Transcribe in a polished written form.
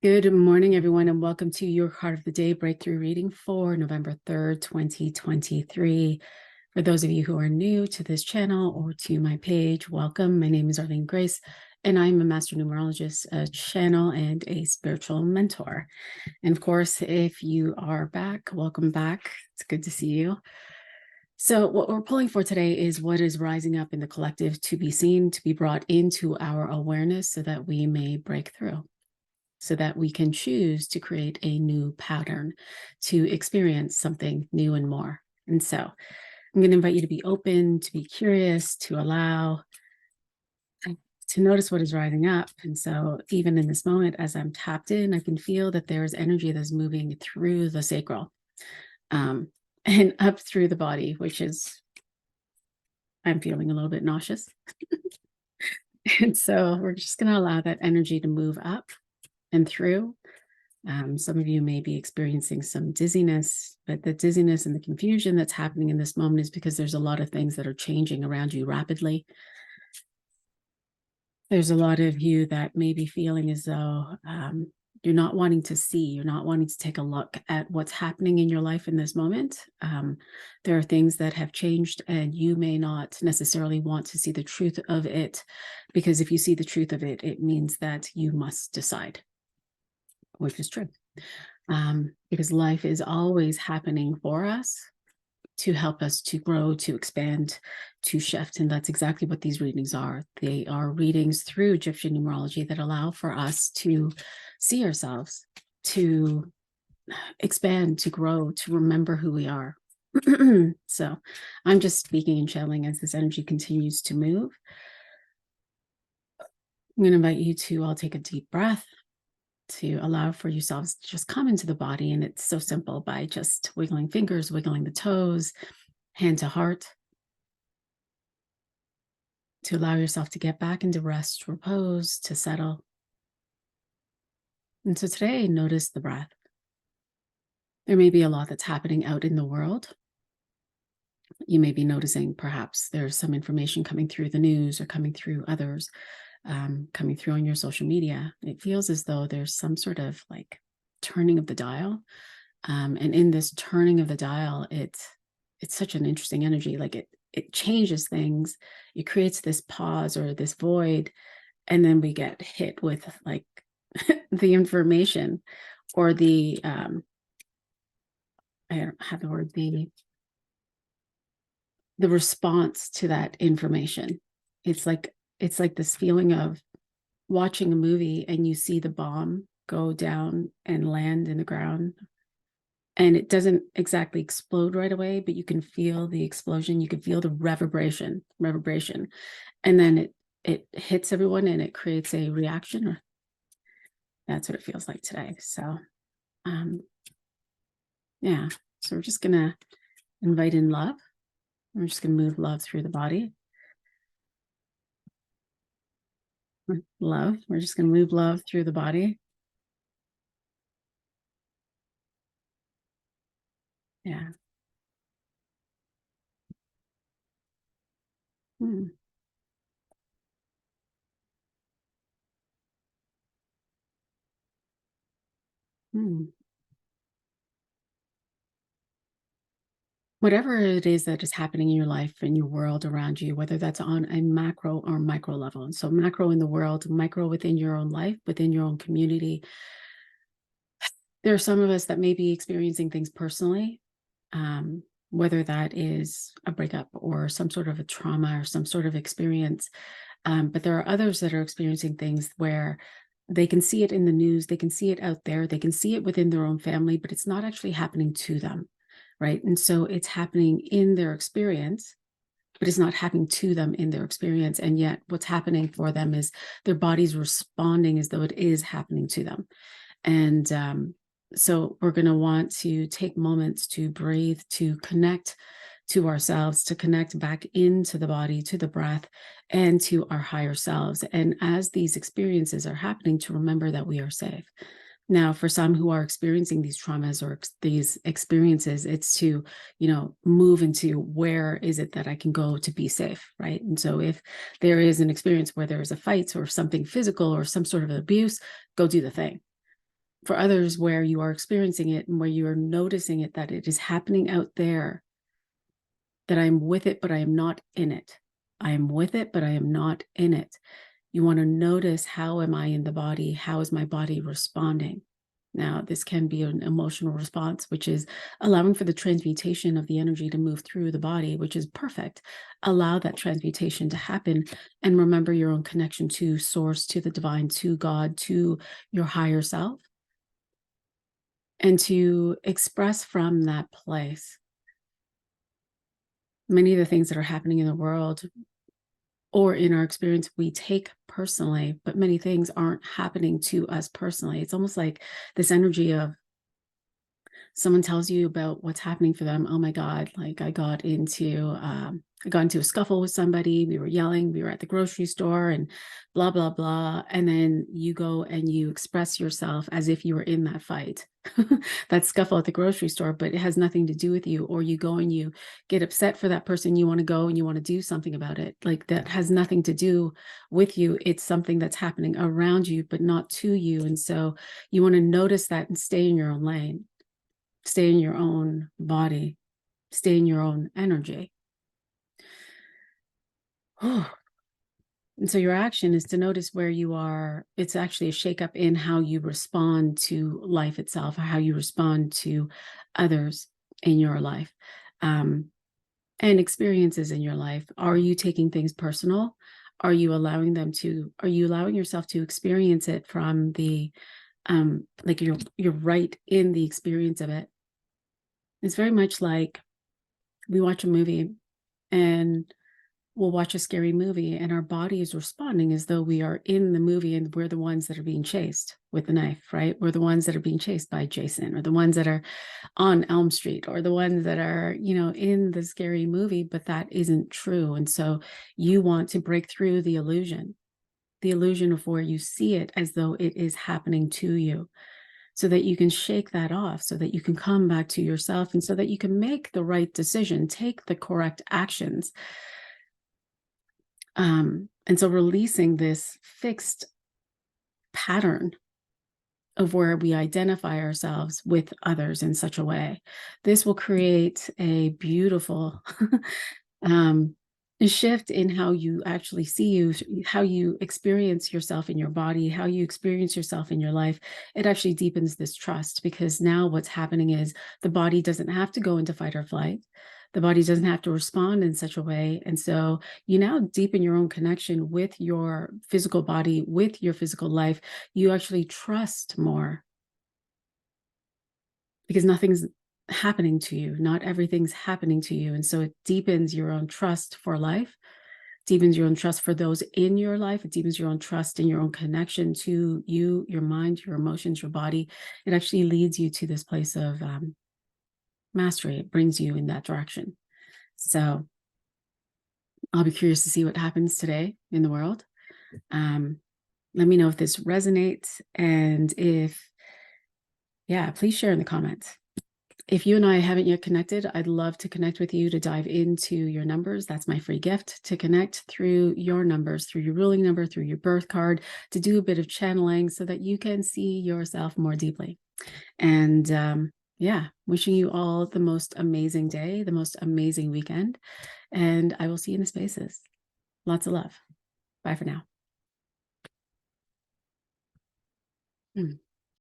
Good morning, everyone, and welcome to your Card of the Day breakthrough reading for November 3rd, 2023. For those of you who are new to this channel or to my page, welcome. My name is Arlene Grace, and I'm a master numerologist, a channel, and a spiritual mentor. And of course, if you are back, welcome back. It's good to see you. So what we're pulling for today is what is rising up in the collective to be seen, to be brought into our awareness so that we may break through, so that we can choose to create a new pattern, to experience something new and more. And so I'm going to invite you to be open, to be curious, to allow, to notice what is rising up. And so even in this moment, as I'm tapped in, I can feel that there is energy that's moving through the sacral and up through the body, which is, I'm feeling a little bit nauseous. And so we're just going to allow that energy to move up and through. Some of you may be experiencing some dizziness, but the dizziness and the confusion that's happening in this moment is because there's a lot of things that are changing around you rapidly. There's a lot of you that may be feeling as though you're not wanting to see, you're not wanting to take a look at what's happening in your life in this moment. There are things that have changed and you may not necessarily want to see the truth of it, because if you see the truth of it, it means that you must decide, which is true. Because life is always happening for us to help us to grow, to expand, to shift. And that's exactly what these readings are. They are readings through Egyptian numerology that allow for us to see ourselves, to expand, to grow, to remember who we are. So I'm just speaking and channeling as this energy continues to move. I'm going to invite you to all take a deep breath, to allow for yourselves to just come into the body. And it's so simple by just wiggling fingers, wiggling the toes, hand to heart, to allow yourself to get back into rest, repose, to settle. And so today, notice the breath. There may be a lot that's happening out in the world. You may be noticing perhaps there's some information coming through the news or coming through others, coming through on your social media. It feels as though there's some sort of like turning of the dial. And in this turning of the dial, it's such an interesting energy. Like it changes things. It creates this pause or this void. And then we get hit with like the information or the, I don't have the word, the response to that information. It's like this feeling of watching a movie and you see the bomb go down and land in the ground. And it doesn't exactly explode right away, but you can feel the explosion. You can feel the reverberation. And then it hits everyone and it creates a reaction. That's what it feels like today. So, yeah. So we're just going to invite in love. We're just going to move love through the body. Love. We're just going to move love through the body. Yeah. Hmm. Hmm. Whatever it is that is happening in your life, in your world around you, whether that's on a macro or micro level. And so macro in the world, micro within your own life, within your own community. There are some of us that may be experiencing things personally, whether that is a breakup or some sort of a trauma or some sort of experience. But there are others that are experiencing things where they can see it in the news, they can see it out there, they can see it within their own family, but it's not actually happening to them, right? And so it's happening in their experience, but it's not happening to them in their experience. And yet what's happening for them is their body's responding as though it is happening to them. And so we're going to want to take moments to breathe, to connect to ourselves, to connect back into the body, to the breath, and to our higher selves. And as these experiences are happening, to remember that we are safe. Now, for some who are experiencing these traumas or these experiences, it's to, move into where is it that I can go to be safe, right? And so if there is an experience where there is a fight or something physical or some sort of abuse, go do the thing. for others where you are experiencing it and where you are noticing it, that it is happening out there, that I am with it, but I am not in it. I am with it, but I am not in it. You want to notice, how am I in the body? How is my body responding? Now, this can be an emotional response, which is allowing for the transmutation of the energy to move through the body, which is perfect. Allow that transmutation to happen, and remember your own connection to source, to the divine, to God, to your higher self, and to express from that place. Many of the things that are happening in the world or in our experience, we take personally, but many things aren't happening to us personally. It's almost like this energy of someone tells you about what's happening for them. Oh my God, like I got into a scuffle with somebody. We were yelling, we were at the grocery store and blah, blah, blah. And then you go and you express yourself as if you were in that fight, that scuffle at the grocery store, but it has nothing to do with you. Or you go and you get upset for that person. You want to go and you want to do something about it. Like that has nothing to do with you. It's something that's happening around you, but not to you. And so you want to notice that and stay in your own lane. Stay in your own body, stay in your own energy. And so your action is to notice where you are. It's actually a shakeup in how you respond to life itself, or how you respond to others in your life, and experiences in your life. Are you taking things personal? Are you allowing yourself to experience it from the, like you're right in the experience of it? It's very much like we watch a movie and we'll watch a scary movie and our body is responding as though we are in the movie and we're the ones that are being chased with the knife, right? We're the ones that are being chased by Jason, or the ones that are on Elm Street, or the ones that are, in the scary movie, but that isn't true. And so you want to break through the illusion of where you see it as though it is happening to you, so that you can shake that off, so that you can come back to yourself, and so that you can make the right decision, take the correct actions. And so releasing this fixed pattern of where we identify ourselves with others in such a way, this will create a beautiful shift in how you actually see you, how you experience yourself in your body, how you experience yourself in your life. It actually deepens this trust, because now what's happening is the body doesn't have to go into fight or flight. The body doesn't have to respond in such a way. And so you now deepen your own connection with your physical body, with your physical life. You actually trust more, because nothing's happening to you. Not everything's happening to you. And so it deepens your own trust for life, deepens your own trust for those in your life. It deepens your own trust and your own connection to you, your mind, your emotions, your body. It actually leads you to this place of mastery. It brings you in that direction. So I'll be curious to see what happens today in the world. Let me know if this resonates, and please share in the comments. If you and I haven't yet connected, I'd love to connect with you to dive into your numbers. That's my free gift, to connect through your numbers, through your ruling number, through your birth card, to do a bit of channeling so that you can see yourself more deeply. And wishing you all the most amazing day, the most amazing weekend. And I will see you in the spaces. Lots of love. Bye for now.